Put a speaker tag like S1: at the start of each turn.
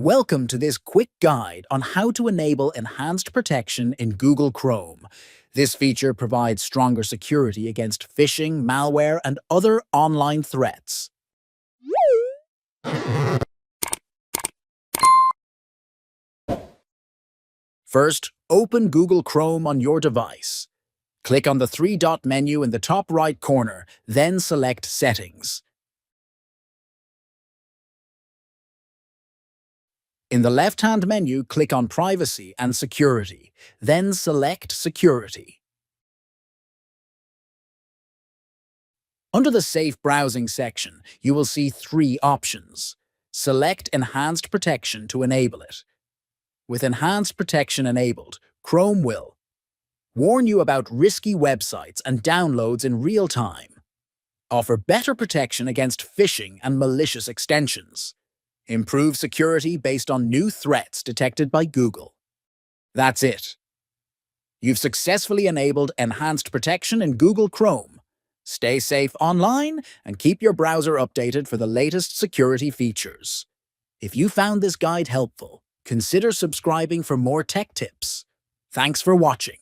S1: Welcome to this quick guide on how to enable enhanced protection in Google Chrome. This feature provides stronger security against phishing, malware, and other online threats. First, open Google Chrome on your device. Click on the three-dot menu in the top right corner, then select Settings. In the left-hand menu, click on Privacy and Security, then select Security. Under the Safe Browsing section, you will see three options. Select Enhanced Protection to enable it. With Enhanced Protection enabled, Chrome will warn you about risky websites and downloads in real time, offer better protection against phishing and malicious extensions, improve security based on new threats detected by Google. That's it. You've successfully enabled enhanced protection in Google Chrome. Stay safe online and keep your browser updated for the latest security features. If you found this guide helpful, consider subscribing for more tech tips. Thanks for watching.